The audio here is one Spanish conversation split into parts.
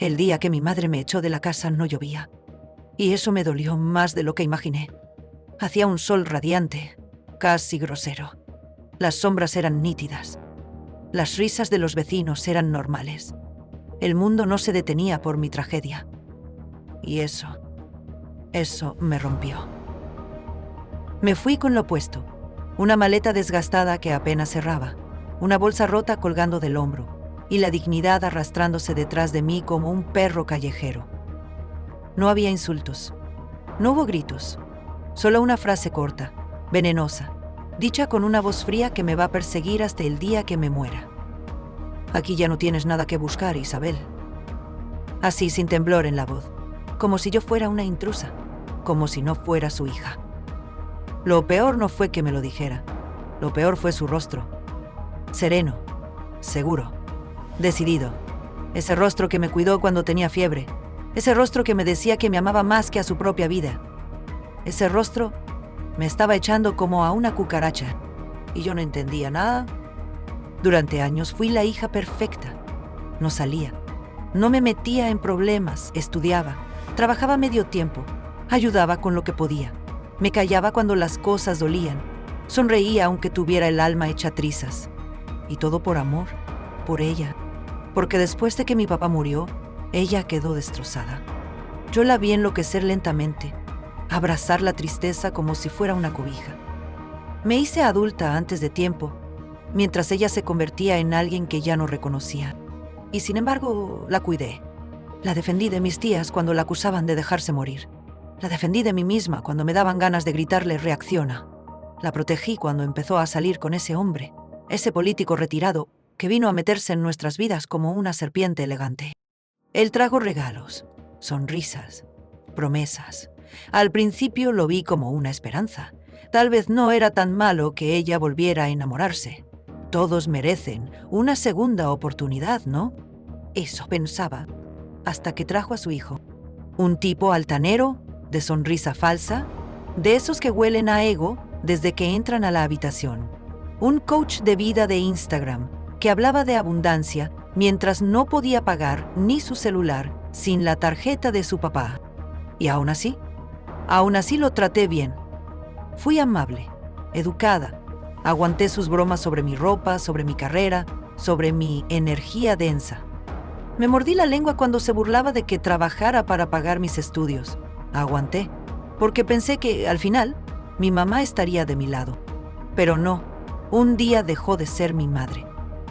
El día que mi madre me echó de la casa no llovía, y eso me dolió más de lo que imaginé. Hacía un sol radiante, casi grosero. Las sombras eran nítidas. Las risas de los vecinos eran normales. El mundo no se detenía por mi tragedia. Y eso me rompió. Me fui con lo opuesto. Una maleta desgastada que apenas cerraba, una bolsa rota colgando del hombro, y la dignidad arrastrándose detrás de mí como un perro callejero. No había insultos. No hubo gritos. Solo una frase corta, venenosa, dicha con una voz fría que me va a perseguir hasta el día que me muera. Aquí ya no tienes nada que buscar, Isabel. Así, sin temblor en la voz, como si yo fuera una intrusa, como si no fuera su hija. Lo peor no fue que me lo dijera. Lo peor fue su rostro. Sereno, seguro, decidido. Ese rostro que me cuidó cuando tenía fiebre. Ese rostro que me decía que me amaba más que a su propia vida. Ese rostro me estaba echando como a una cucaracha. Y yo no entendía nada. Durante años fui la hija perfecta. No salía. No me metía en problemas. Estudiaba. Trabajaba medio tiempo. Ayudaba con lo que podía. Me callaba cuando las cosas dolían. Sonreía aunque tuviera el alma hecha trizas. Y todo por amor. Por ella. Porque después de que mi papá murió, ella quedó destrozada. Yo la vi enloquecer lentamente, abrazar la tristeza como si fuera una cobija. Me hice adulta antes de tiempo, mientras ella se convertía en alguien que ya no reconocía. Y sin embargo, la cuidé. La defendí de mis tías cuando la acusaban de dejarse morir. La defendí de mí misma cuando me daban ganas de gritarle reacciona. La protegí cuando empezó a salir con ese hombre, ese político retirado que vino a meterse en nuestras vidas como una serpiente elegante. Él trajo regalos, sonrisas, promesas. Al principio lo vi como una esperanza. Tal vez no era tan malo que ella volviera a enamorarse. Todos merecen una segunda oportunidad, ¿no? Eso pensaba, hasta que trajo a su hijo. Un tipo altanero, de sonrisa falsa, de esos que huelen a ego desde que entran a la habitación. Un coach de vida de Instagram que hablaba de abundancia mientras no podía pagar ni su celular sin la tarjeta de su papá. Y aún así lo traté bien. Fui amable, educada, aguanté sus bromas sobre mi ropa, sobre mi carrera, sobre mi energía densa. Me mordí la lengua cuando se burlaba de que trabajara para pagar mis estudios. Aguanté, porque pensé que, al final, mi mamá estaría de mi lado. Pero no, un día dejó de ser mi madre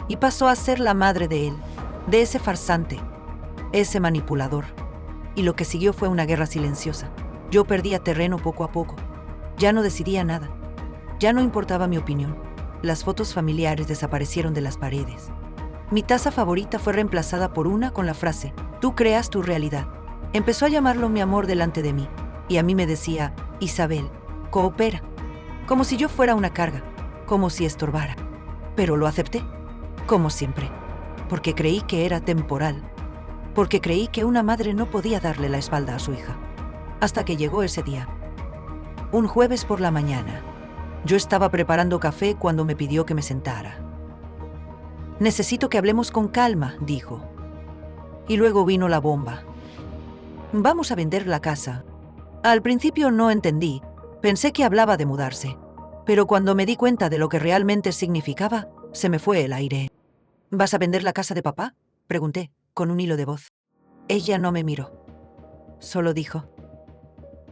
y pasó a ser la madre de él, de ese farsante, ese manipulador. Y lo que siguió fue una guerra silenciosa. Yo perdía terreno poco a poco. Ya no decidía nada. Ya no importaba mi opinión. Las fotos familiares desaparecieron de las paredes. Mi taza favorita fue reemplazada por una con la frase, tú creas tu realidad. Empezó a llamarlo mi amor delante de mí, y a mí me decía, Isabel, coopera. Como si yo fuera una carga, como si estorbara. Pero lo acepté, como siempre, porque creí que era temporal, porque creí que una madre no podía darle la espalda a su hija. Hasta que llegó ese día. Un jueves por la mañana. Yo estaba preparando café cuando me pidió que me sentara. Necesito que hablemos con calma, dijo. Y luego vino la bomba. Vamos a vender la casa. Al principio no entendí. Pensé que hablaba de mudarse. Pero cuando me di cuenta de lo que realmente significaba, se me fue el aire. ¿Vas a vender la casa de papá?, pregunté, con un hilo de voz. Ella no me miró. Solo dijo,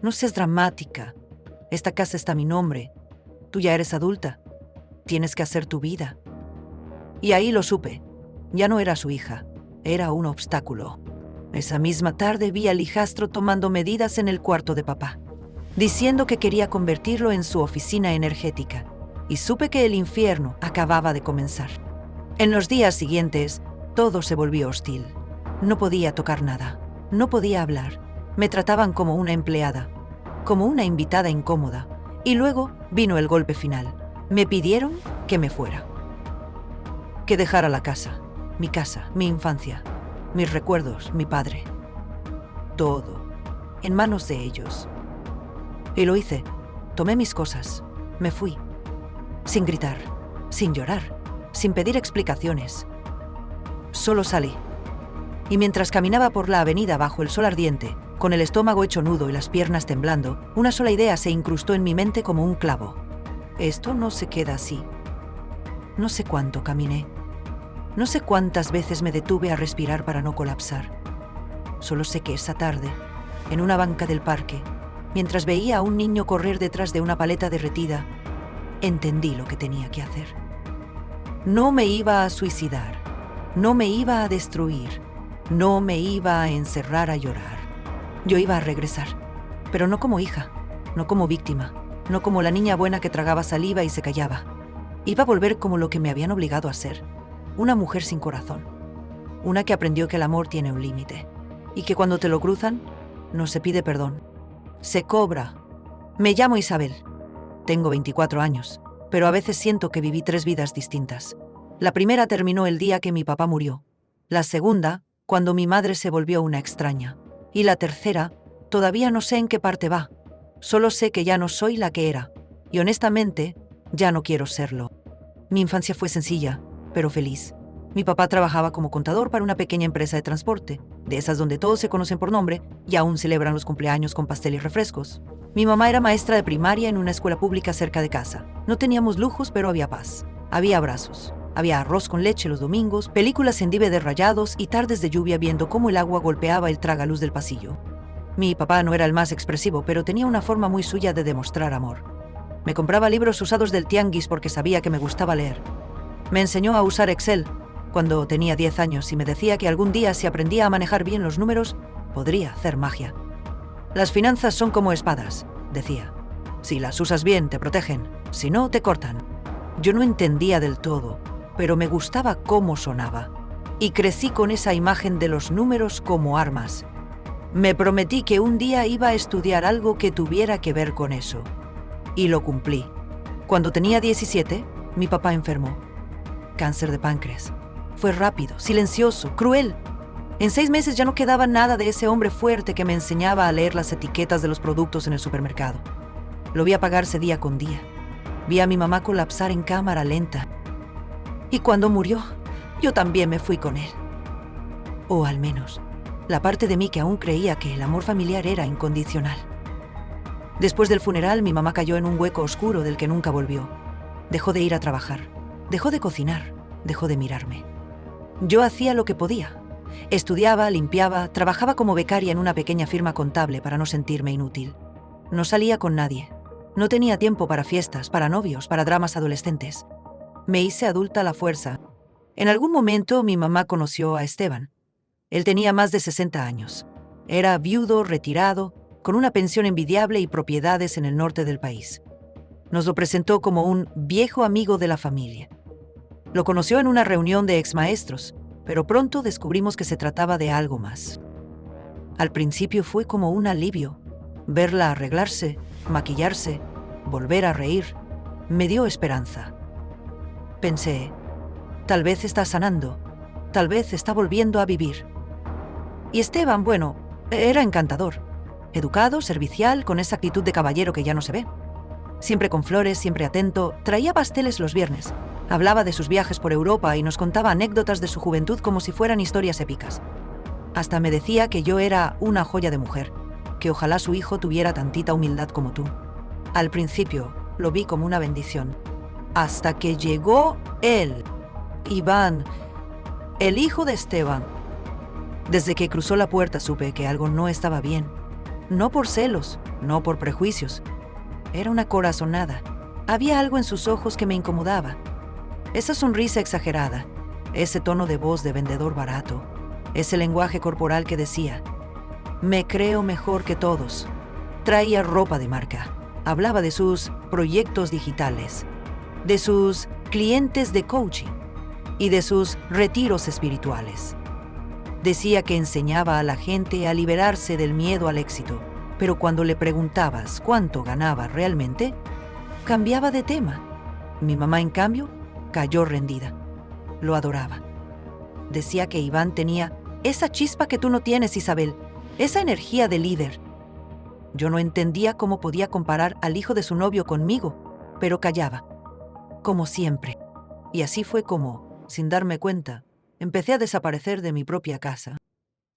no seas dramática. Esta casa está a mi nombre. Tú ya eres adulta. Tienes que hacer tu vida. Y ahí lo supe. Ya no era su hija. Era un obstáculo. Esa misma tarde vi al hijastro tomando medidas en el cuarto de papá, diciendo que quería convertirlo en su oficina energética. Y supe que el infierno acababa de comenzar. En los días siguientes, todo se volvió hostil. No podía tocar nada. No podía hablar. Me trataban como una empleada, como una invitada incómoda. Y luego vino el golpe final. Me pidieron que me fuera. Que dejara la casa, mi infancia, mis recuerdos, mi padre. Todo, en manos de ellos. Y lo hice. Tomé mis cosas. Me fui. Sin gritar, sin llorar, sin pedir explicaciones. Solo salí. Y mientras caminaba por la avenida bajo el sol ardiente, con el estómago hecho nudo y las piernas temblando, una sola idea se incrustó en mi mente como un clavo. Esto no se queda así. No sé cuánto caminé. No sé cuántas veces me detuve a respirar para no colapsar. Solo sé que esa tarde, en una banca del parque, mientras veía a un niño correr detrás de una paleta derretida, entendí lo que tenía que hacer. No me iba a suicidar, no me iba a destruir, no me iba a encerrar a llorar. Yo iba a regresar, pero no como hija, no como víctima, no como la niña buena que tragaba saliva y se callaba. Iba a volver como lo que me habían obligado a ser, una mujer sin corazón, una que aprendió que el amor tiene un límite y que cuando te lo cruzan, no se pide perdón, se cobra. Me llamo Isabel, tengo 24 años, pero a veces siento que viví 3 vidas distintas. La primera terminó el día que mi papá murió, la segunda, cuando mi madre se volvió una extraña, y la tercera, todavía no sé en qué parte va. Solo sé que ya no soy la que era, y honestamente, ya no quiero serlo. Mi infancia fue sencilla, pero feliz. Mi papá trabajaba como contador para una pequeña empresa de transporte, de esas donde todos se conocen por nombre y aún celebran los cumpleaños con pastel y refrescos. Mi mamá era maestra de primaria en una escuela pública cerca de casa. No teníamos lujos, pero había paz. Había abrazos. Había arroz con leche los domingos, películas en DVD rayados y tardes de lluvia viendo cómo el agua golpeaba el tragaluz del pasillo. Mi papá no era el más expresivo, pero tenía una forma muy suya de demostrar amor. Me compraba libros usados del tianguis porque sabía que me gustaba leer. Me enseñó a usar Excel cuando tenía 10 años y me decía que algún día, si aprendía a manejar bien los números, podría hacer magia. Las finanzas son como espadas, decía. Si las usas bien, te protegen. Si no, te cortan. Yo no entendía del todo, pero me gustaba cómo sonaba. Y crecí con esa imagen de los números como armas. Me prometí que un día iba a estudiar algo que tuviera que ver con eso. Y lo cumplí. Cuando tenía 17, mi papá enfermó. Cáncer de páncreas. Fue rápido, silencioso, cruel. En 6 meses ya no quedaba nada de ese hombre fuerte que me enseñaba a leer las etiquetas de los productos en el supermercado. Lo vi apagarse día con día. Vi a mi mamá colapsar en cámara lenta. Y cuando murió, yo también me fui con él. O al menos, la parte de mí que aún creía que el amor familiar era incondicional. Después del funeral, mi mamá cayó en un hueco oscuro del que nunca volvió. Dejó de ir a trabajar, dejó de cocinar, dejó de mirarme. Yo hacía lo que podía. Estudiaba, limpiaba, trabajaba como becaria en una pequeña firma contable para no sentirme inútil. No salía con nadie. No tenía tiempo para fiestas, para novios, para dramas adolescentes. Me hice adulta a la fuerza. En algún momento mi mamá conoció a Esteban. Él tenía más de 60 años. Era viudo, retirado, con una pensión envidiable y propiedades en el norte del país. Nos lo presentó como un viejo amigo de la familia. Lo conoció en una reunión de exmaestros, pero pronto descubrimos que se trataba de algo más. Al principio fue como un alivio. Verla arreglarse, maquillarse, volver a reír, me dio esperanza. Pensé, tal vez está sanando, tal vez está volviendo a vivir. Y Esteban, bueno, era encantador. Educado, servicial, con esa actitud de caballero que ya no se ve. Siempre con flores, siempre atento, traía pasteles los viernes. Hablaba de sus viajes por Europa y nos contaba anécdotas de su juventud como si fueran historias épicas. Hasta me decía que yo era una joya de mujer, que ojalá su hijo tuviera tantita humildad como tú. Al principio lo vi como una bendición. Hasta que llegó él, Iván, el hijo de Esteban. Desde que cruzó la puerta supe que algo no estaba bien. No por celos, no por prejuicios. Era una corazonada. Había algo en sus ojos que me incomodaba. Esa sonrisa exagerada, ese tono de voz de vendedor barato, ese lenguaje corporal que decía, me creo mejor que todos. Traía ropa de marca, hablaba de sus proyectos digitales, de sus clientes de coaching y de sus retiros espirituales. Decía que enseñaba a la gente a liberarse del miedo al éxito, pero cuando le preguntabas cuánto ganaba realmente, cambiaba de tema. Mi mamá, en cambio, cayó rendida. Lo adoraba. Decía que Iván tenía esa chispa que tú no tienes, Isabel, esa energía de líder. Yo no entendía cómo podía comparar al hijo de su novio conmigo, pero callaba, como siempre. Y así fue como, sin darme cuenta, empecé a desaparecer de mi propia casa.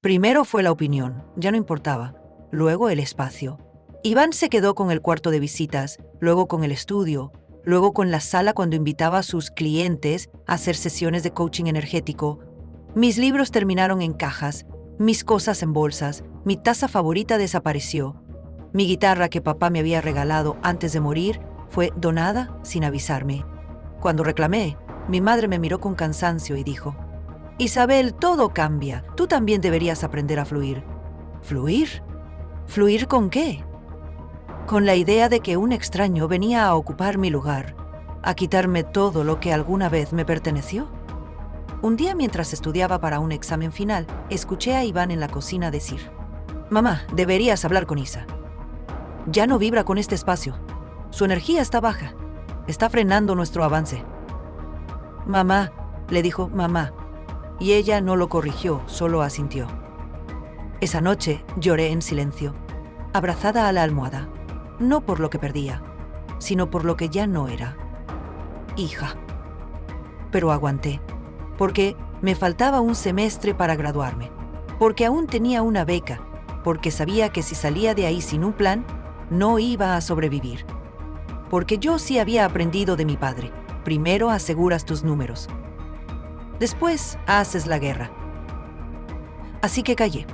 Primero fue la opinión, ya no importaba. Luego el espacio. Iván se quedó con el cuarto de visitas, luego con el estudio, luego con la sala cuando invitaba a sus clientes a hacer sesiones de coaching energético. Mis libros terminaron en cajas, mis cosas en bolsas, mi taza favorita desapareció. Mi guitarra que papá me había regalado antes de morir fue donada sin avisarme. Cuando reclamé, mi madre me miró con cansancio y dijo: «Isabel, todo cambia. Tú también deberías aprender a fluir». ¿Fluir? ¿Fluir con qué? Con la idea de que un extraño venía a ocupar mi lugar, a quitarme todo lo que alguna vez me perteneció. Un día, mientras estudiaba para un examen final, escuché a Iván en la cocina decir: «Mamá, deberías hablar con Isa. Ya no vibra con este espacio. Su energía está baja. Está frenando nuestro avance». «Mamá», le dijo mamá, y ella no lo corrigió, solo asintió. Esa noche lloré en silencio, abrazada a la almohada, no por lo que perdía, sino por lo que ya no era. Hija. Pero aguanté, porque me faltaba un semestre para graduarme, porque aún tenía una beca, porque sabía que si salía de ahí sin un plan, no iba a sobrevivir. Porque yo sí había aprendido de mi padre: primero aseguras tus números, después haces la guerra. Así que callé.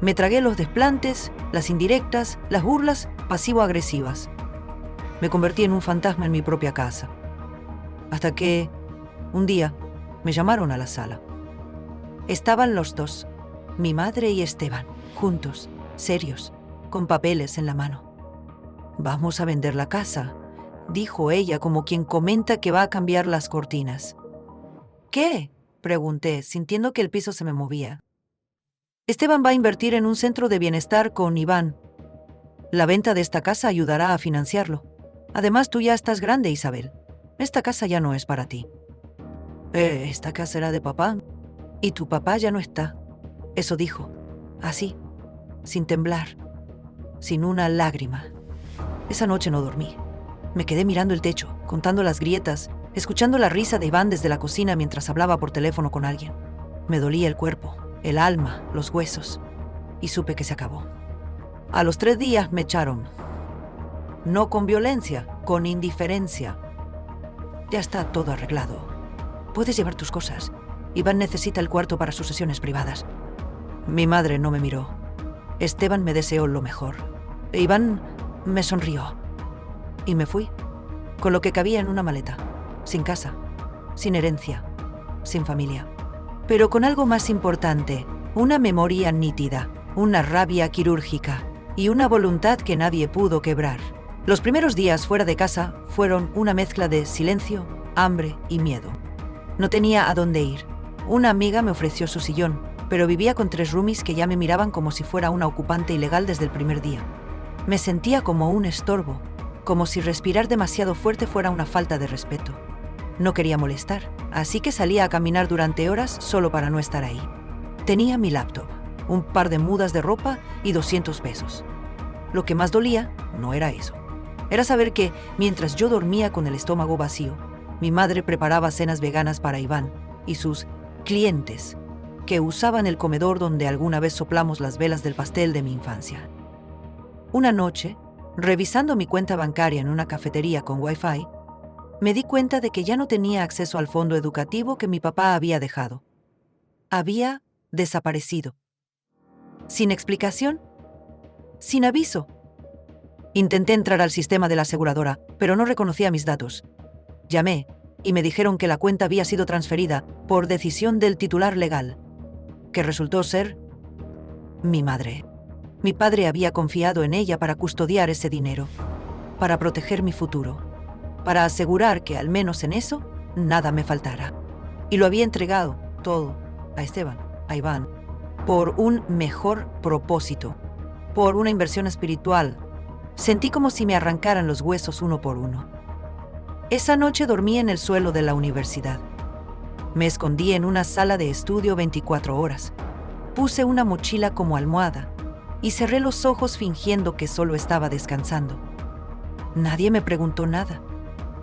Me tragué los desplantes, las indirectas, las burlas pasivo-agresivas. Me convertí en un fantasma en mi propia casa. Hasta que, un día, me llamaron a la sala. Estaban los dos, mi madre y Esteban, juntos, serios, con papeles en la mano. «Vamos a vender la casa», dijo ella como quien comenta que va a cambiar las cortinas. «¿Qué?», pregunté, sintiendo que el piso se me movía. «Esteban va a invertir en un centro de bienestar con Iván. La venta de esta casa ayudará a financiarlo. Además, tú ya estás grande, Isabel. Esta casa ya no es para ti». «Esta casa era de papá. Y tu papá ya no está». Eso dijo, así, sin temblar, sin una lágrima. Esa noche no dormí. Me quedé mirando el techo, contando las grietas, escuchando la risa de Iván desde la cocina mientras hablaba por teléfono con alguien. Me dolía el cuerpo, el alma, los huesos, y supe que se acabó. A los 3 días me echaron. No con violencia, con indiferencia. «Ya está todo arreglado. Puedes llevar tus cosas. Iván necesita el cuarto para sus sesiones privadas». Mi madre no me miró. Esteban me deseó lo mejor. Iván me sonrió. Y me fui, con lo que cabía en una maleta, sin casa, sin herencia, sin familia. Pero con algo más importante: una memoria nítida, una rabia quirúrgica y una voluntad que nadie pudo quebrar. Los primeros días fuera de casa fueron una mezcla de silencio, hambre y miedo. No tenía a dónde ir. Una amiga me ofreció su sillón, pero vivía con 3 roomies que ya me miraban como si fuera una ocupante ilegal desde el primer día. Me sentía como un estorbo, como si respirar demasiado fuerte fuera una falta de respeto. No quería molestar, así que salía a caminar durante horas solo para no estar ahí. Tenía mi laptop, un par de mudas de ropa y 200 pesos. Lo que más dolía no era eso. Era saber que, mientras yo dormía con el estómago vacío, mi madre preparaba cenas veganas para Iván y sus clientes, que usaban el comedor donde alguna vez soplamos las velas del pastel de mi infancia. Una noche, revisando mi cuenta bancaria en una cafetería con Wi-Fi, me di cuenta de que ya no tenía acceso al fondo educativo que mi papá había dejado. Había desaparecido. Sin explicación, sin aviso. Intenté entrar al sistema de la aseguradora, pero no reconocía mis datos. Llamé y me dijeron que la cuenta había sido transferida por decisión del titular legal, que resultó ser mi madre. Mi padre había confiado en ella para custodiar ese dinero, para proteger mi futuro, para asegurar que al menos en eso nada me faltara. Y lo había entregado todo a Esteban, a Iván, por un mejor propósito, por una inversión espiritual. Sentí como si me arrancaran los huesos uno por uno. Esa noche dormí en el suelo de la universidad. Me escondí en una sala de estudio 24 horas. Puse una mochila como almohada y cerré los ojos fingiendo que solo estaba descansando. Nadie me preguntó nada.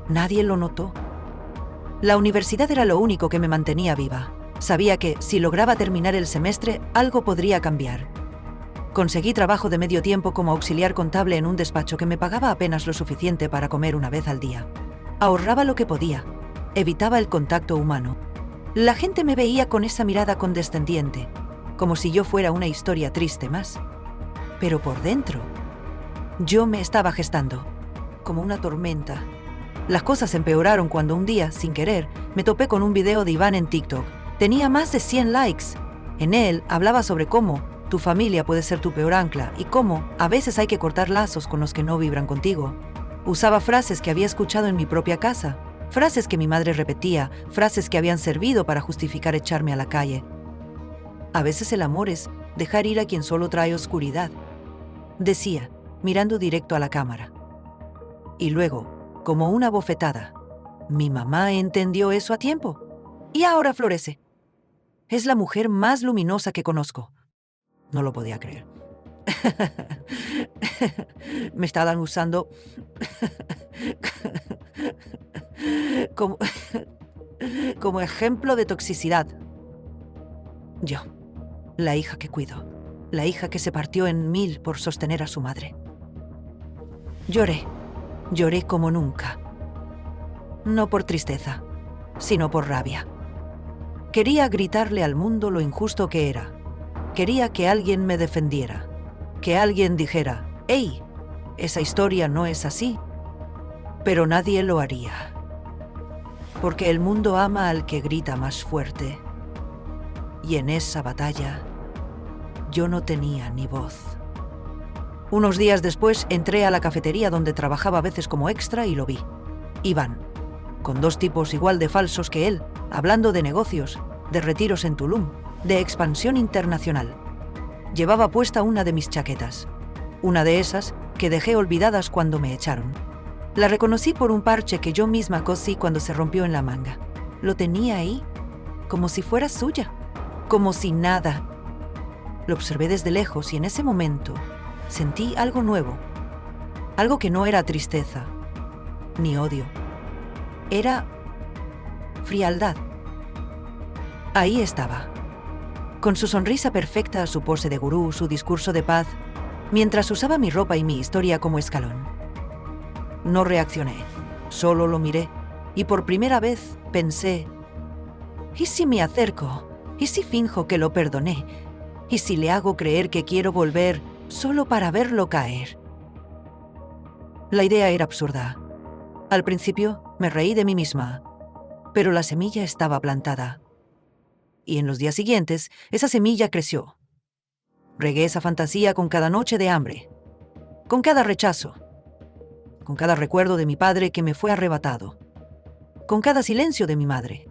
Nadie lo notó. La universidad era lo único que me mantenía viva. Sabía que, si lograba terminar el semestre, algo podría cambiar. Conseguí trabajo de medio tiempo como auxiliar contable en un despacho que me pagaba apenas lo suficiente para comer una vez al día. Ahorraba lo que podía. Evitaba el contacto humano. La gente me veía con esa mirada condescendiente, como si yo fuera una historia triste más. Pero por dentro, yo me estaba gestando, como una tormenta. Las cosas empeoraron cuando un día, sin querer, me topé con un video de Iván en TikTok. Tenía más de 100 likes. En él hablaba sobre cómo tu familia puede ser tu peor ancla y cómo a veces hay que cortar lazos con los que no vibran contigo. Usaba frases que había escuchado en mi propia casa, frases que mi madre repetía, frases que habían servido para justificar echarme a la calle. A veces el amor es dejar ir a quien solo trae oscuridad, decía, mirando directo a la cámara. Y luego, como una bofetada, mi mamá entendió eso a tiempo y ahora florece. Es la mujer más luminosa que conozco. No lo podía creer. Me estaban usando como, como ejemplo de toxicidad. Yo, la hija que cuido, la hija que se partió en 1000 por sostener a su madre. Lloré como nunca. No por tristeza, sino por rabia. Quería gritarle al mundo lo injusto que era. Quería que alguien me defendiera, que alguien dijera, «¡Ey! Esa historia no es así». Pero nadie lo haría. Porque el mundo ama al que grita más fuerte. Y en esa batalla, yo no tenía ni voz. Unos días después entré a la cafetería donde trabajaba a veces como extra y lo vi. Iván, con 2 tipos igual de falsos que él, hablando de negocios, de retiros en Tulum, de expansión internacional. Llevaba puesta una de mis chaquetas, una de esas que dejé olvidadas cuando me echaron. La reconocí por un parche que yo misma cosí cuando se rompió en la manga. Lo tenía ahí, como si fuera suya, como si nada. Lo observé desde lejos y en ese momento sentí algo nuevo, algo que no era tristeza, ni odio. Era frialdad. Ahí estaba, con su sonrisa perfecta, su pose de gurú, su discurso de paz, mientras usaba mi ropa y mi historia como escalón. No reaccioné, solo lo miré, y por primera vez pensé, ¿y si me acerco? ¿Y si finjo que lo perdoné? ¿Y si le hago creer que quiero volver solo para verlo caer? La idea era absurda. Al principio me reí de mí misma, pero la semilla estaba plantada. Y en los días siguientes, esa semilla creció. Regué esa fantasía con cada noche de hambre, con cada rechazo, con cada recuerdo de mi padre que me fue arrebatado, con cada silencio de mi madre.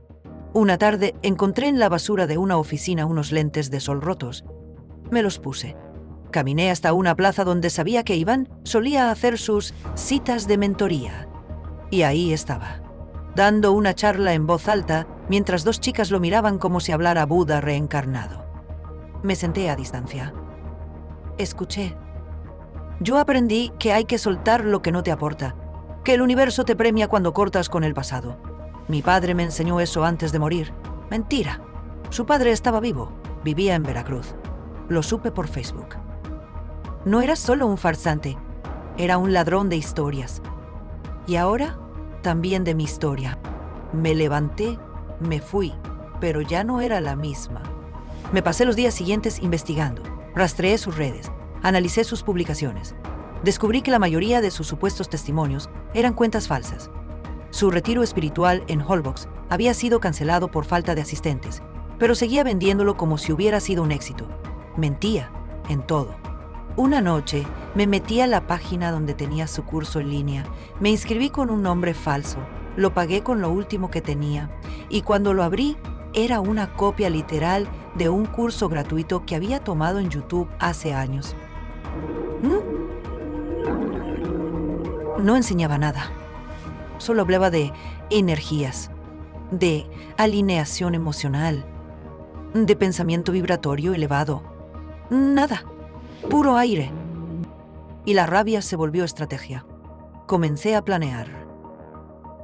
Una tarde encontré en la basura de una oficina unos lentes de sol rotos. Me los puse. Caminé hasta una plaza donde sabía que Iván solía hacer sus citas de mentoría. Y ahí estaba, dando una charla en voz alta, mientras 2 chicas lo miraban como si hablara Buda reencarnado. Me senté a distancia. Escuché. Yo aprendí que hay que soltar lo que no te aporta, que el universo te premia cuando cortas con el pasado. Mi padre me enseñó eso antes de morir. Mentira. Su padre estaba vivo, vivía en Veracruz. Lo supe por Facebook. No era solo un farsante, era un ladrón de historias. Y ahora, también de mi historia. Me levanté, me fui, pero ya no era la misma. Me pasé los días siguientes investigando, rastreé sus redes, analicé sus publicaciones. Descubrí que la mayoría de sus supuestos testimonios eran cuentas falsas. Su retiro espiritual en Holbox había sido cancelado por falta de asistentes, pero seguía vendiéndolo como si hubiera sido un éxito. Mentía en todo. Una noche me metí a la página donde tenía su curso en línea, me inscribí con un nombre falso, lo pagué con lo último que tenía y cuando lo abrí era una copia literal de un curso gratuito que había tomado en YouTube hace años. No enseñaba nada. Solo hablaba de energías, de alineación emocional, de pensamiento vibratorio elevado. Nada, puro aire. Y la rabia se volvió estrategia. Comencé a planear,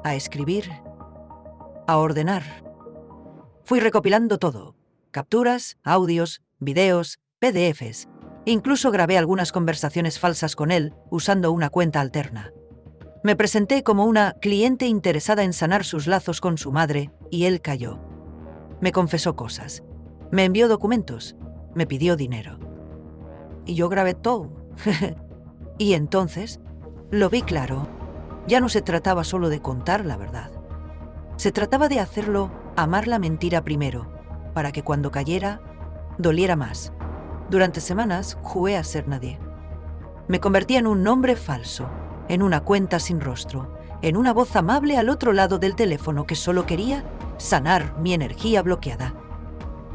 a escribir, a ordenar. Fui recopilando todo: capturas, audios, videos, PDFs. Incluso grabé algunas conversaciones falsas con él usando una cuenta alterna. Me presenté como una cliente interesada en sanar sus lazos con su madre y él cayó. Me confesó cosas. Me envió documentos. Me pidió dinero. Y yo grabé todo. Y entonces lo vi claro. Ya no se trataba solo de contar la verdad. Se trataba de hacerlo amar la mentira primero, para que cuando cayera, doliera más. Durante semanas jugué a ser nadie. Me convertí en un nombre falso, en una cuenta sin rostro, en una voz amable al otro lado del teléfono que solo quería sanar mi energía bloqueada.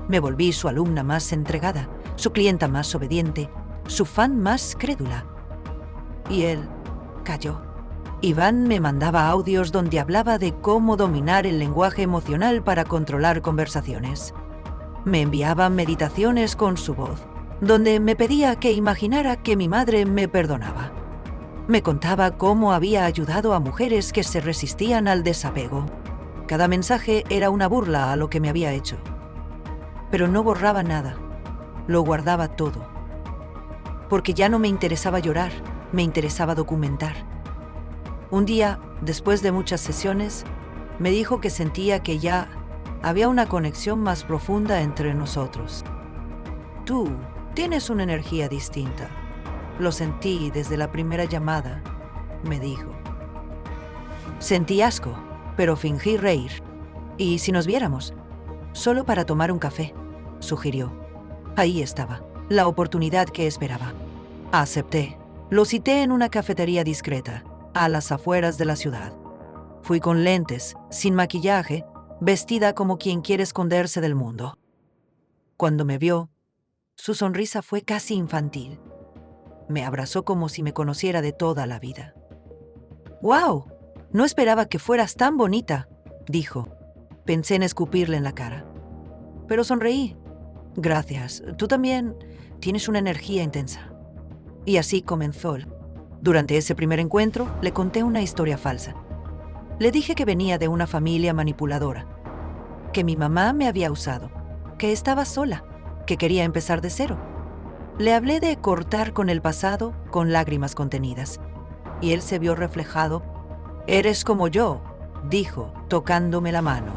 Me volví su alumna más entregada, su clienta más obediente, su fan más crédula. Y él cayó. Iván me mandaba audios donde hablaba de cómo dominar el lenguaje emocional para controlar conversaciones. Me enviaba meditaciones con su voz, donde me pedía que imaginara que mi madre me perdonaba. Me contaba cómo había ayudado a mujeres que se resistían al desapego. Cada mensaje era una burla a lo que me había hecho. Pero no borraba nada, lo guardaba todo. Porque ya no me interesaba llorar, me interesaba documentar. Un día, después de muchas sesiones, me dijo que sentía que ya había una conexión más profunda entre nosotros. Tú tienes una energía distinta. Lo sentí desde la primera llamada, me dijo. Sentí asco, pero fingí reír. ¿Y si nos viéramos? Solo para tomar un café, sugirió. Ahí estaba, la oportunidad que esperaba. Acepté. Lo cité en una cafetería discreta, a las afueras de la ciudad. Fui con lentes, sin maquillaje, vestida como quien quiere esconderse del mundo. Cuando me vio, su sonrisa fue casi infantil. Me abrazó como si me conociera de toda la vida. ¡Guau! No esperaba que fueras tan bonita, dijo. Pensé en escupirle en la cara. Pero sonreí. Gracias, tú también tienes una energía intensa. Y así comenzó. Durante ese primer encuentro, le conté una historia falsa. Le dije que venía de una familia manipuladora, que mi mamá me había usado, que estaba sola, que quería empezar de cero. Le hablé de cortar con el pasado con lágrimas contenidas, y él se vio reflejado. «Eres como yo», dijo, tocándome la mano.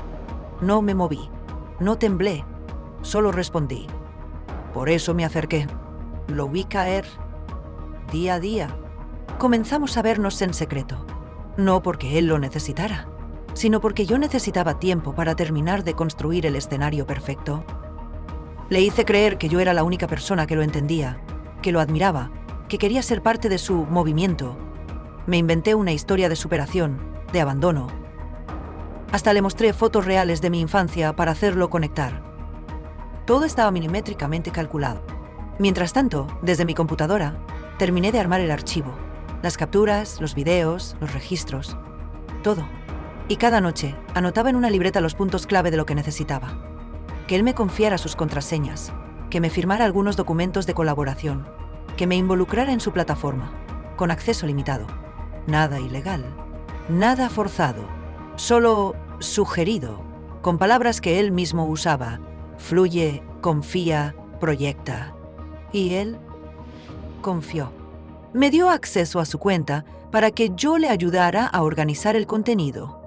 No me moví, no temblé, solo respondí. Por eso me acerqué. Lo vi caer día a día. Comenzamos a vernos en secreto, no porque él lo necesitara, sino porque yo necesitaba tiempo para terminar de construir el escenario perfecto. Le hice creer que yo era la única persona que lo entendía, que lo admiraba, que quería ser parte de su movimiento. Me inventé una historia de superación, de abandono. Hasta le mostré fotos reales de mi infancia para hacerlo conectar. Todo estaba milimétricamente calculado. Mientras tanto, desde mi computadora, terminé de armar el archivo. Las capturas, los videos, los registros, todo. Y cada noche anotaba en una libreta los puntos clave de lo que necesitaba. Que él me confiara sus contraseñas, que me firmara algunos documentos de colaboración, que me involucrara en su plataforma, con acceso limitado. Nada ilegal, nada forzado, solo sugerido, con palabras que él mismo usaba. Fluye, confía, proyecta. Y él confió. Me dio acceso a su cuenta para que yo le ayudara a organizar el contenido.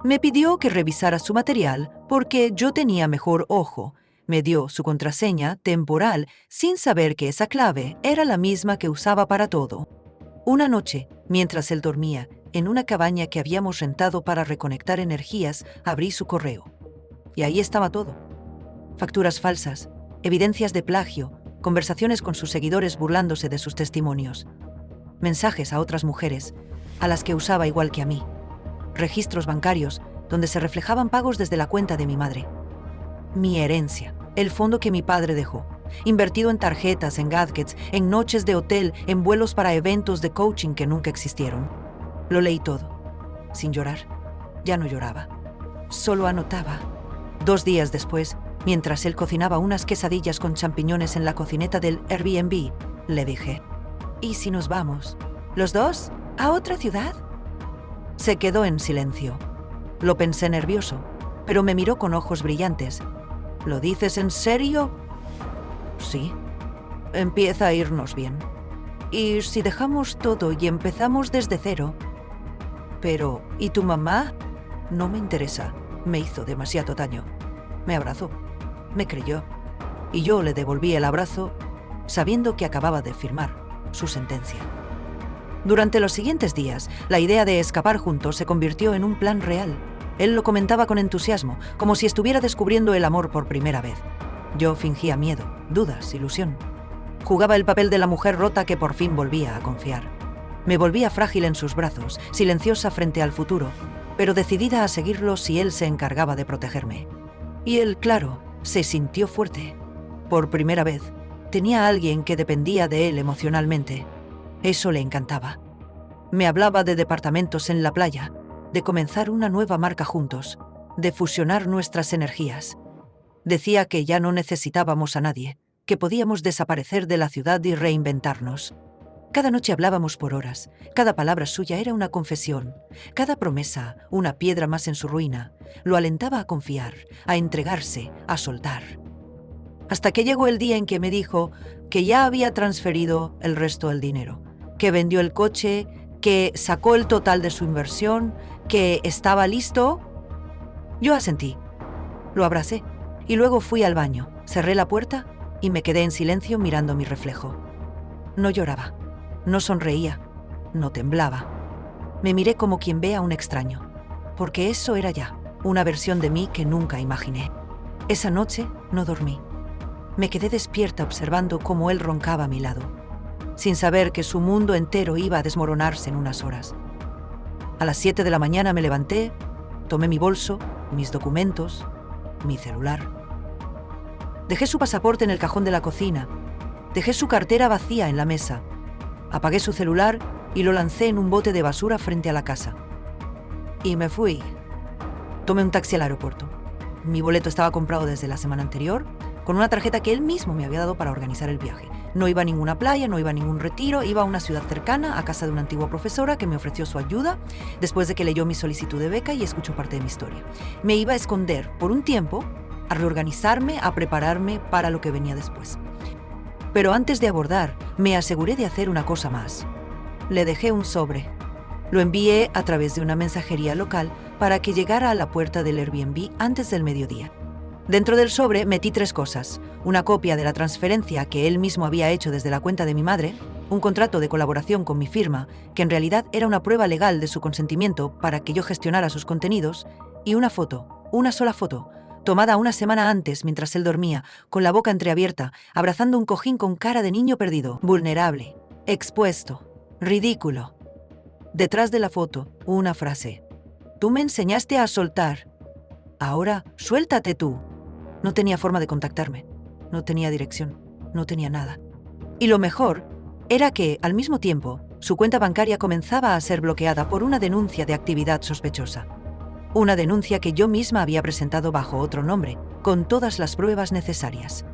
Me pidió que revisara su material porque yo tenía mejor ojo. Me dio su contraseña temporal sin saber que esa clave era la misma que usaba para todo. Una noche, mientras él dormía, en una cabaña que habíamos rentado para reconectar energías, abrí su correo. Y ahí estaba todo. Facturas falsas, evidencias de plagio, conversaciones con sus seguidores burlándose de sus testimonios. Mensajes a otras mujeres, a las que usaba igual que a mí. Registros bancarios, donde se reflejaban pagos desde la cuenta de mi madre. Mi herencia, el fondo que mi padre dejó, invertido en tarjetas, en gadgets, en noches de hotel, en vuelos para eventos de coaching que nunca existieron. Lo leí todo, sin llorar. Ya no lloraba, solo anotaba. 2 días después, mientras él cocinaba unas quesadillas con champiñones en la cocineta del Airbnb, le dije: ¿y si nos vamos, los dos, a otra ciudad? Se quedó en silencio. Lo pensé nervioso. pero me miró con ojos brillantes. ¿Lo dices en serio? Sí. Empieza a irnos bien. ¿Y si dejamos todo y empezamos desde cero? Pero, ¿y tu mamá? No me interesa. Me hizo demasiado daño. Me abrazó. Me creyó. Y yo le devolví el abrazo, sabiendo que acababa de firmar su sentencia. Durante los siguientes días, la idea de escapar juntos se convirtió en un plan real. Él lo comentaba con entusiasmo, como si estuviera descubriendo el amor por primera vez. Yo fingía miedo, dudas, ilusión. Jugaba el papel de la mujer rota que por fin volvía a confiar. Me volvía frágil en sus brazos, silenciosa frente al futuro, pero decidida a seguirlo si él se encargaba de protegerme. Y él, claro, se sintió fuerte. Por primera vez, tenía a alguien que dependía de él emocionalmente. Eso le encantaba. Me hablaba de departamentos en la playa, de comenzar una nueva marca juntos, de fusionar nuestras energías. Decía que ya no necesitábamos a nadie, que podíamos desaparecer de la ciudad y reinventarnos. Cada noche hablábamos por horas, cada palabra suya era una confesión, cada promesa una piedra más en su ruina. Lo alentaba a confiar, a entregarse, a soltar. Hasta que llegó el día en que me dijo que ya había transferido el resto del dinero, que vendió el coche, que sacó el total de su inversión, que estaba listo. Yo asentí, lo abracé y luego fui al baño, cerré la puerta y me quedé en silencio mirando mi reflejo. No lloraba, no sonreía, no temblaba. Me miré como quien ve a un extraño, porque eso era ya una versión de mí que nunca imaginé. Esa noche no dormí. Me quedé despierta observando cómo él roncaba a mi lado, sin saber que su mundo entero iba a desmoronarse en unas horas. A las 7 de la mañana me levanté, tomé mi bolso, mis documentos, mi celular. Dejé su pasaporte en el cajón de la cocina, dejé su cartera vacía en la mesa, apagué su celular y lo lancé en un bote de basura frente a la casa. Y me fui. Tomé un taxi al aeropuerto. Mi boleto estaba comprado desde la semana anterior, con una tarjeta que él mismo me había dado para organizar el viaje. No iba a ninguna playa, no iba a ningún retiro, iba a una ciudad cercana, a casa de una antigua profesora que me ofreció su ayuda después de que leyó mi solicitud de beca y escuchó parte de mi historia. Me iba a esconder por un tiempo, a reorganizarme, a prepararme para lo que venía después. Pero antes de abordar, me aseguré de hacer una cosa más. Le dejé un sobre. Lo envié a través de una mensajería local para que llegara a la puerta del Airbnb antes del mediodía. Dentro del sobre metí 3 cosas: una copia de la transferencia que él mismo había hecho desde la cuenta de mi madre, un contrato de colaboración con mi firma, que en realidad era una prueba legal de su consentimiento para que yo gestionara sus contenidos, y una foto, una sola foto, tomada una semana antes mientras él dormía, con la boca entreabierta, abrazando un cojín con cara de niño perdido, vulnerable, expuesto, ridículo. Detrás de la foto, una frase: «Tú me enseñaste a soltar. Ahora, suéltate tú». No tenía forma de contactarme, no tenía dirección, no tenía nada. Y lo mejor era que, al mismo tiempo, su cuenta bancaria comenzaba a ser bloqueada por una denuncia de actividad sospechosa. Una denuncia que yo misma había presentado bajo otro nombre, con todas las pruebas necesarias.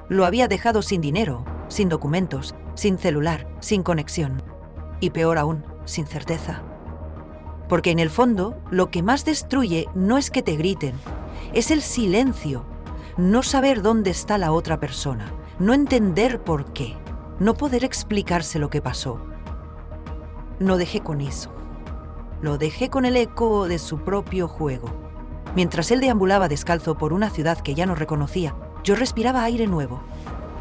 Lo había dejado sin dinero, sin documentos, sin celular, sin conexión. Y peor aún, sin certeza. Porque en el fondo, lo que más destruye no es que te griten, es el silencio. No saber dónde está la otra persona, no entender por qué, no poder explicarse lo que pasó. No dejé con eso. Lo dejé con el eco de su propio juego. Mientras él deambulaba descalzo por una ciudad que ya no reconocía, yo respiraba aire nuevo.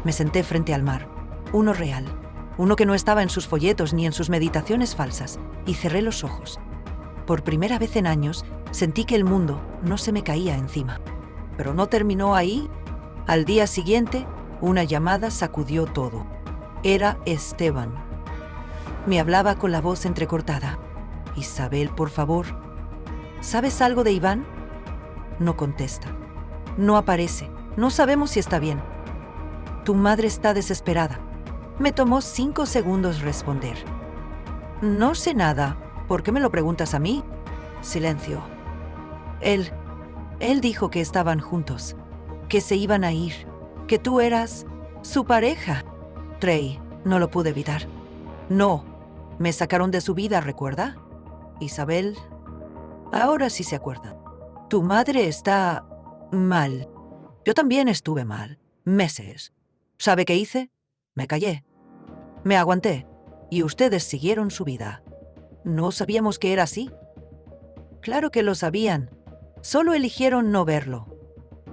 Me senté frente al mar, uno real, uno que no estaba en sus folletos ni en sus meditaciones falsas, y cerré los ojos. Por primera vez en años, sentí que el mundo no se me caía encima. Pero no terminó ahí. Al día siguiente, una llamada sacudió todo. Era Esteban. Me hablaba con la voz entrecortada. «Isabel, por favor. ¿Sabes algo de Iván?» No contesta. No aparece. No sabemos si está bien. «Tu madre está desesperada». Me tomó 5 segundos responder. «No sé nada. ¿Por qué me lo preguntas a mí?» Silencio. Él dijo que estaban juntos, que se iban a ir, que tú eras su pareja. Trey, no lo pude evitar. No, me sacaron de su vida, ¿recuerda? Isabel, ahora sí se acuerdan. Tu madre está mal. Yo también estuve mal. Meses. ¿Sabe qué hice? Me callé. Me aguanté. Y ustedes siguieron su vida. ¿No sabíamos que era así? Claro que lo sabían. Solo eligieron no verlo.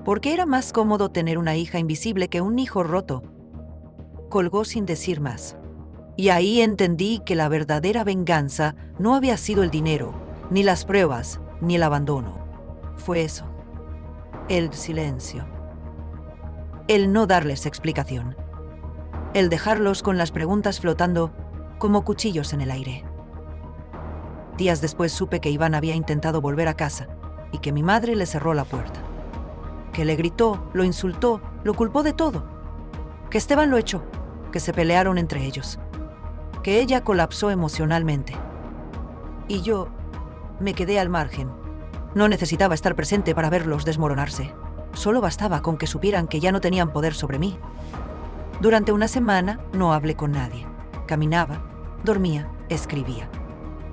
Porque era más cómodo tener una hija invisible que un hijo roto. Colgó sin decir más. Y ahí entendí que la verdadera venganza no había sido el dinero, ni las pruebas, ni el abandono. Fue eso. El silencio. El no darles explicación. El dejarlos con las preguntas flotando como cuchillos en el aire. Días después supe que Iván había intentado volver a casa y que mi madre le cerró la puerta. Que le gritó, lo insultó, lo culpó de todo. Que Esteban lo echó, que se pelearon entre ellos. Que ella colapsó emocionalmente. Y yo me quedé al margen. No necesitaba estar presente para verlos desmoronarse. Solo bastaba con que supieran que ya no tenían poder sobre mí. Durante una semana no hablé con nadie. Caminaba, dormía, escribía.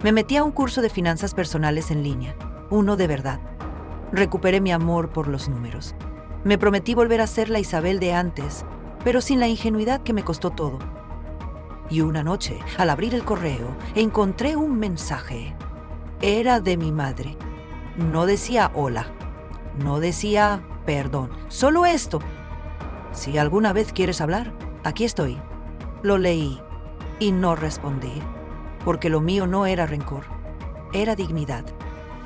Me metí a un curso de finanzas personales en línea, uno de verdad. Recuperé mi amor por los números. Me prometí volver a ser la Isabel de antes, pero sin la ingenuidad que me costó todo. Y una noche, al abrir el correo, encontré un mensaje. Era de mi madre. No decía hola. No decía perdón. Solo esto. Si alguna vez quieres hablar, aquí estoy. Lo leí y no respondí. Porque lo mío no era rencor, era dignidad.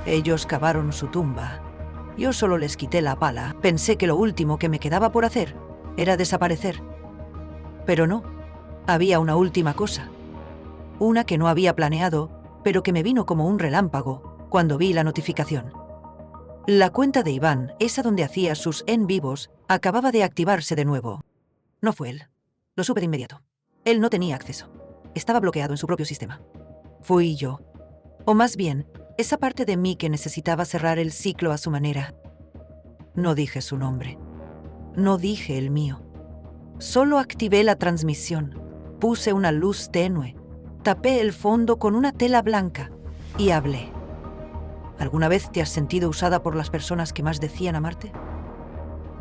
Ellos cavaron su tumba. Yo solo les quité la pala. Pensé que lo último que me quedaba por hacer era desaparecer. Pero no, había una última cosa. Una que no había planeado, pero que me vino como un relámpago cuando vi la notificación. La cuenta de Iván, esa donde hacía sus en vivos, acababa de activarse de nuevo. No fue él. Lo supe de inmediato. Él no tenía acceso. Estaba bloqueado en su propio sistema. Fui yo. O más bien, esa parte de mí que necesitaba cerrar el ciclo a su manera. No dije su nombre. No dije el mío. Solo activé la transmisión. Puse una luz tenue. Tapé el fondo con una tela blanca y hablé. ¿Alguna vez te has sentido usada por las personas que más decían amarte?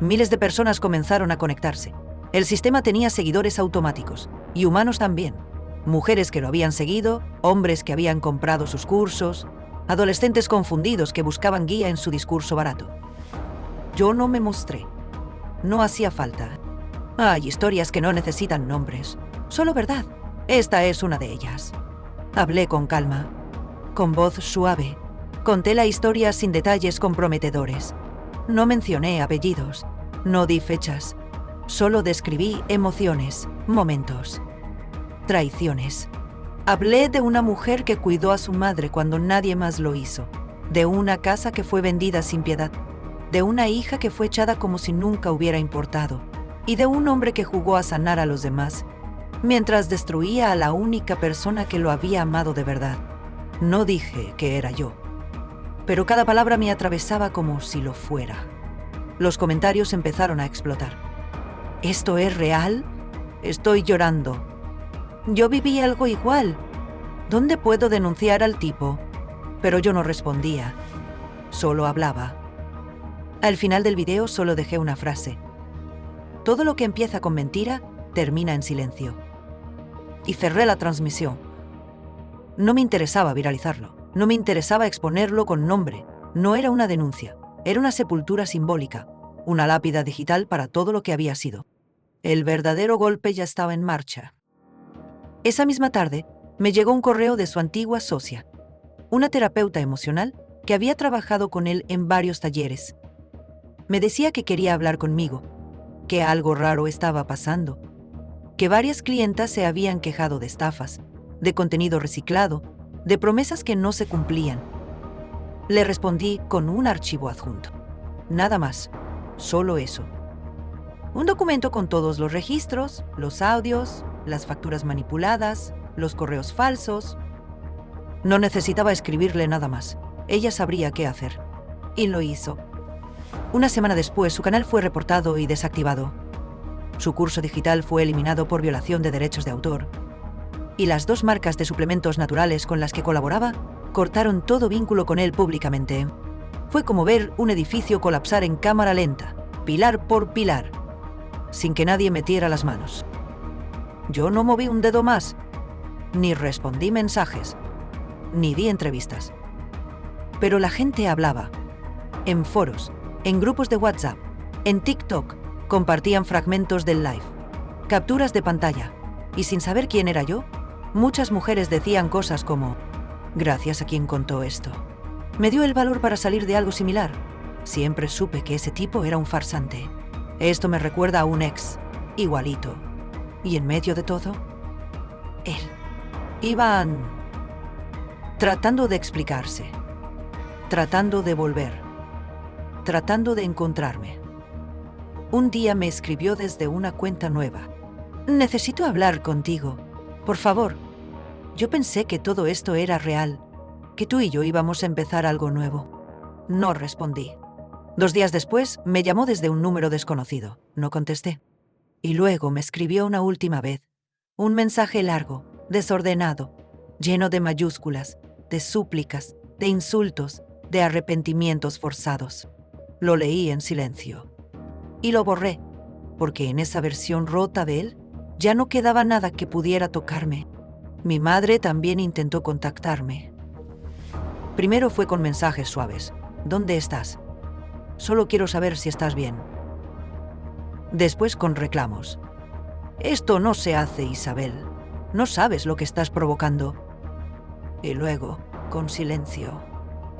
Miles de personas comenzaron a conectarse. El sistema tenía seguidores automáticos, y humanos también. Mujeres que lo habían seguido, hombres que habían comprado sus cursos, adolescentes confundidos que buscaban guía en su discurso barato. Yo no me mostré. No hacía falta. Hay historias que no necesitan nombres, solo verdad. Esta es una de ellas. Hablé con calma, con voz suave. Conté la historia sin detalles comprometedores. No mencioné apellidos, no di fechas. Solo describí emociones, momentos, traiciones. Hablé de una mujer que cuidó a su madre cuando nadie más lo hizo, de una casa que fue vendida sin piedad, de una hija que fue echada como si nunca hubiera importado, y de un hombre que jugó a sanar a los demás, mientras destruía a la única persona que lo había amado de verdad. No dije que era yo, pero cada palabra me atravesaba como si lo fuera. Los comentarios empezaron a explotar. ¿Esto es real? Estoy llorando. Yo viví algo igual. ¿Dónde puedo denunciar al tipo? Pero yo no respondía. Solo hablaba. Al final del video solo dejé una frase. Todo lo que empieza con mentira termina en silencio. Y cerré la transmisión. No me interesaba viralizarlo. No me interesaba exponerlo con nombre. No era una denuncia. Era una sepultura simbólica. Una lápida digital para todo lo que había sido. El verdadero golpe ya estaba en marcha. Esa misma tarde, me llegó un correo de su antigua socia, una terapeuta emocional que había trabajado con él en varios talleres. Me decía que quería hablar conmigo, que algo raro estaba pasando, que varias clientas se habían quejado de estafas, de contenido reciclado, de promesas que no se cumplían. Le respondí con un archivo adjunto. Nada más. Solo eso. Un documento con todos los registros, los audios, las facturas manipuladas, los correos falsos. No necesitaba escribirle nada más. Ella sabría qué hacer. Y lo hizo. Una semana después, su canal fue reportado y desactivado. Su curso digital fue eliminado por violación de derechos de autor. Y las 2 marcas de suplementos naturales con las que colaboraba cortaron todo vínculo con él públicamente. Fue como ver un edificio colapsar en cámara lenta, pilar por pilar, sin que nadie metiera las manos. Yo no moví un dedo más, ni respondí mensajes, ni di entrevistas. Pero la gente hablaba. En foros, en grupos de WhatsApp, en TikTok, compartían fragmentos del live, capturas de pantalla, y sin saber quién era yo, muchas mujeres decían cosas como: gracias a quien contó esto. Me dio el valor para salir de algo similar. Siempre supe que ese tipo era un farsante. Esto me recuerda a un ex, igualito. Y en medio de todo, él. Iban tratando de explicarse, tratando de volver, tratando de encontrarme. Un día me escribió desde una cuenta nueva: necesito hablar contigo, por favor. Yo pensé que todo esto era real, que tú y yo íbamos a empezar algo nuevo. No respondí. 2 días después me llamó desde un número desconocido. No contesté. Y luego me escribió una última vez. Un mensaje largo, desordenado, lleno de mayúsculas, de súplicas, de insultos, de arrepentimientos forzados. Lo leí en silencio. Y lo borré, porque en esa versión rota de él ya no quedaba nada que pudiera tocarme. Mi madre también intentó contactarme. Primero fue con mensajes suaves. ¿Dónde estás? Solo quiero saber si estás bien. Después con reclamos. Esto no se hace, Isabel. No sabes lo que estás provocando. Y luego, con silencio.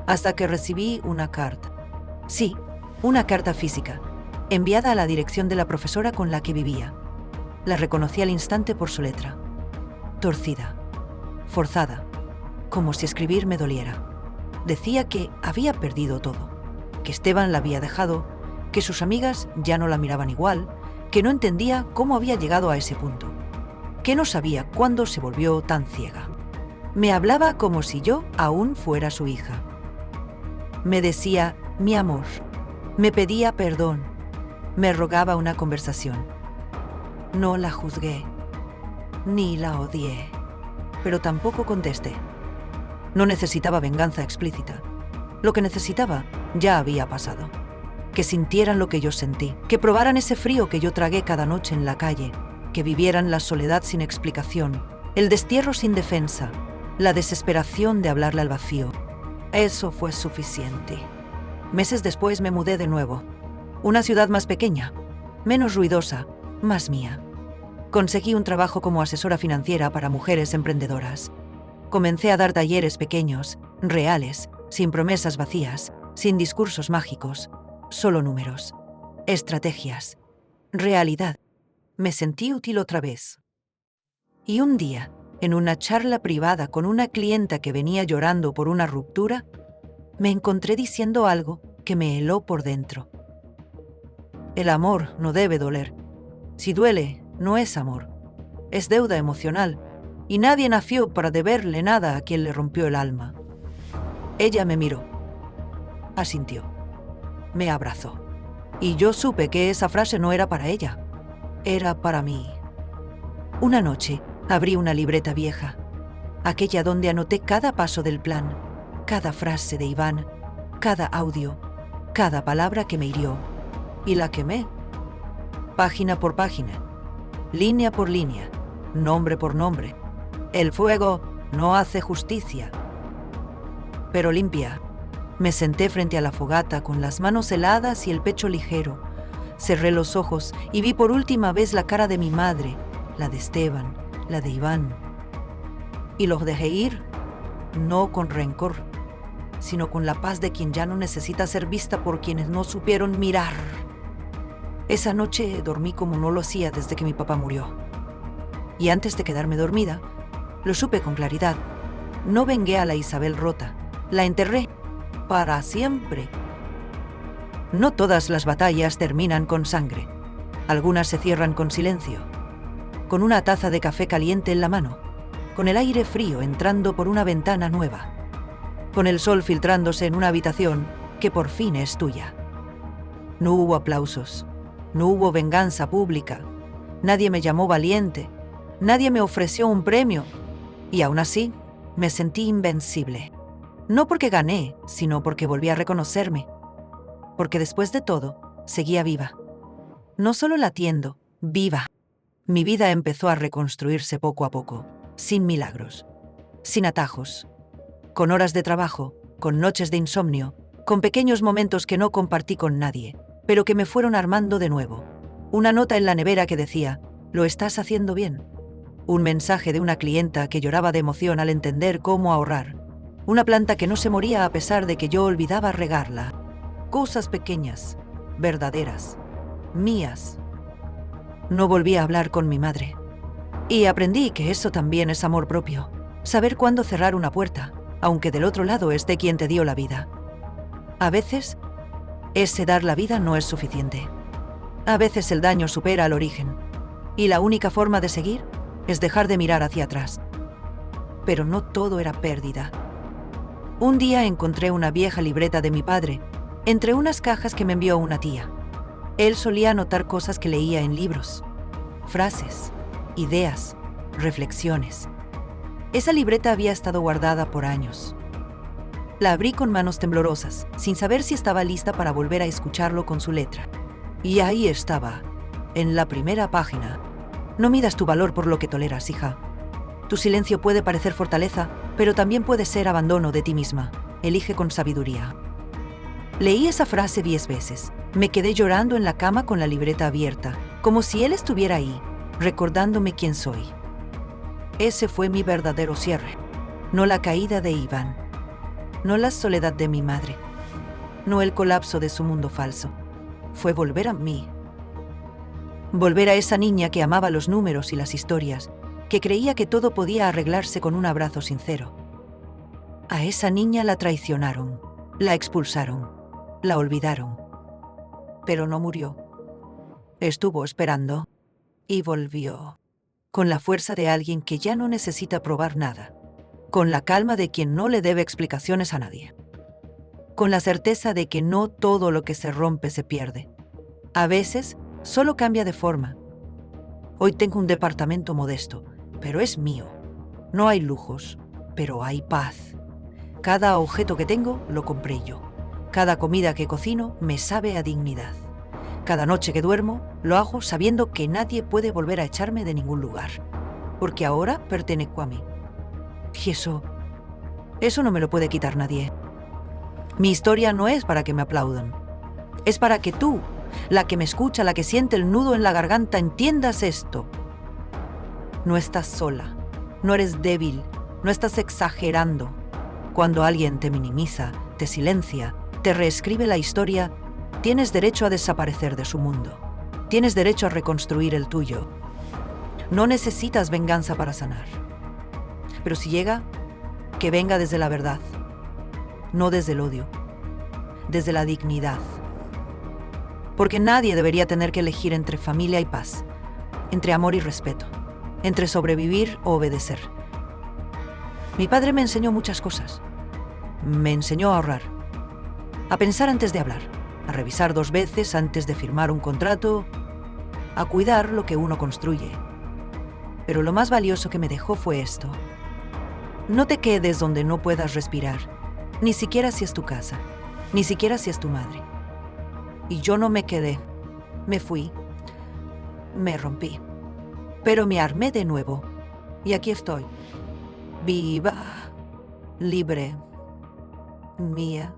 Hasta que recibí una carta. Sí, una carta física, enviada a la dirección de la profesora con la que vivía. La reconocí al instante por su letra. Torcida, forzada, como si escribir me doliera. Decía que había perdido todo, que Esteban la había dejado, que sus amigas ya no la miraban igual, que no entendía cómo había llegado a ese punto, que no sabía cuándo se volvió tan ciega. Me hablaba como si yo aún fuera su hija. Me decía, mi amor, me pedía perdón, me rogaba una conversación. No la juzgué, ni la odié, pero tampoco contesté. No necesitaba venganza explícita. Lo que necesitaba ya había pasado. Que sintieran lo que yo sentí, que probaran ese frío que yo tragué cada noche en la calle, que vivieran la soledad sin explicación, el destierro sin defensa, la desesperación de hablarle al vacío. Eso fue suficiente. Meses después me mudé de nuevo. Una ciudad más pequeña, menos ruidosa, más mía. Conseguí un trabajo como asesora financiera para mujeres emprendedoras. Comencé a dar talleres pequeños, reales, sin promesas vacías, sin discursos mágicos, solo números, estrategias, realidad. Me sentí útil otra vez. Y un día, en una charla privada con una clienta que venía llorando por una ruptura, me encontré diciendo algo que me heló por dentro. El amor no debe doler. Si duele, no es amor. Es deuda emocional, y nadie nació para deberle nada a quien le rompió el alma. Ella me miró, asintió, me abrazó, y yo supe que esa frase no era para ella, era para mí. Una noche abrí una libreta vieja, aquella donde anoté cada paso del plan, cada frase de Iván, cada audio, cada palabra que me hirió, y la quemé, página por página, línea por línea, nombre por nombre. El fuego no hace justicia. Pero limpia. Me senté frente a la fogata con las manos heladas y el pecho ligero. Cerré los ojos y vi por última vez la cara de mi madre, la de Esteban, la de Iván. Y los dejé ir, no con rencor, sino con la paz de quien ya no necesita ser vista por quienes no supieron mirar. Esa noche dormí como no lo hacía desde que mi papá murió. Y antes de quedarme dormida, lo supe con claridad. No vengué a la Isabel rota, la enterré para siempre. No todas las batallas terminan con sangre. Algunas se cierran con silencio, con una taza de café caliente en la mano, con el aire frío entrando por una ventana nueva, con el sol filtrándose en una habitación que por fin es tuya. No hubo aplausos, no hubo venganza pública, nadie me llamó valiente, nadie me ofreció un premio, y aún así me sentí invencible. No porque gané, sino porque volví a reconocerme. Porque después de todo, seguía viva. No solo latiendo, viva. Mi vida empezó a reconstruirse poco a poco, sin milagros, sin atajos, con horas de trabajo, con noches de insomnio, con pequeños momentos que no compartí con nadie, pero que me fueron armando de nuevo. Una nota en la nevera que decía, «Lo estás haciendo bien». Un mensaje de una clienta que lloraba de emoción al entender cómo ahorrar. Una planta que no se moría a pesar de que yo olvidaba regarla. Cosas pequeñas, verdaderas, mías. No volví a hablar con mi madre. Y aprendí que eso también es amor propio. Saber cuándo cerrar una puerta, aunque del otro lado esté quien te dio la vida. A veces, ese dar la vida no es suficiente. A veces el daño supera al origen. Y la única forma de seguir es dejar de mirar hacia atrás. Pero no todo era pérdida. Un día encontré una vieja libreta de mi padre, entre unas cajas que me envió una tía. Él solía anotar cosas que leía en libros, frases, ideas, reflexiones. Esa libreta había estado guardada por años. La abrí con manos temblorosas, sin saber si estaba lista para volver a escucharlo con su letra. Y ahí estaba, en la primera página. No midas tu valor por lo que toleras, hija. Tu silencio puede parecer fortaleza, pero también puede ser abandono de ti misma. Elige con sabiduría. Leí esa frase 10 veces. Me quedé llorando en la cama con la libreta abierta, como si él estuviera ahí, recordándome quién soy. Ese fue mi verdadero cierre. No la caída de Iván. No la soledad de mi madre. No el colapso de su mundo falso. Fue volver a mí. Volver a esa niña que amaba los números y las historias, que creía que todo podía arreglarse con un abrazo sincero. A esa niña la traicionaron, la expulsaron, la olvidaron. Pero no murió. Estuvo esperando y volvió, con la fuerza de alguien que ya no necesita probar nada, con la calma de quien no le debe explicaciones a nadie, con la certeza de que no todo lo que se rompe se pierde. A veces, solo cambia de forma. Hoy tengo un departamento modesto, pero es mío. No hay lujos, pero hay paz. Cada objeto que tengo lo compré yo. Cada comida que cocino me sabe a dignidad. Cada noche que duermo lo hago sabiendo que nadie puede volver a echarme de ningún lugar, porque ahora pertenezco a mí. Y eso no me lo puede quitar nadie. Mi historia no es para que me aplaudan. Es para que tú, la que me escucha, la que siente el nudo en la garganta, entiendas esto. No estás sola, no eres débil, no estás exagerando. Cuando alguien te minimiza, te silencia, te reescribe la historia, tienes derecho a desaparecer de su mundo. Tienes derecho a reconstruir el tuyo. No necesitas venganza para sanar. Pero si llega, que venga desde la verdad, no desde el odio, desde la dignidad. Porque nadie debería tener que elegir entre familia y paz, entre amor y respeto, entre sobrevivir o obedecer. Mi padre me enseñó muchas cosas. Me enseñó a ahorrar, a pensar antes de hablar, a revisar 2 veces antes de firmar un contrato, a cuidar lo que uno construye. Pero lo más valioso que me dejó fue esto. No te quedes donde no puedas respirar, ni siquiera si es tu casa, ni siquiera si es tu madre. Y yo no me quedé, me fui, me rompí, pero me armé de nuevo. Y aquí estoy, viva, libre, mía.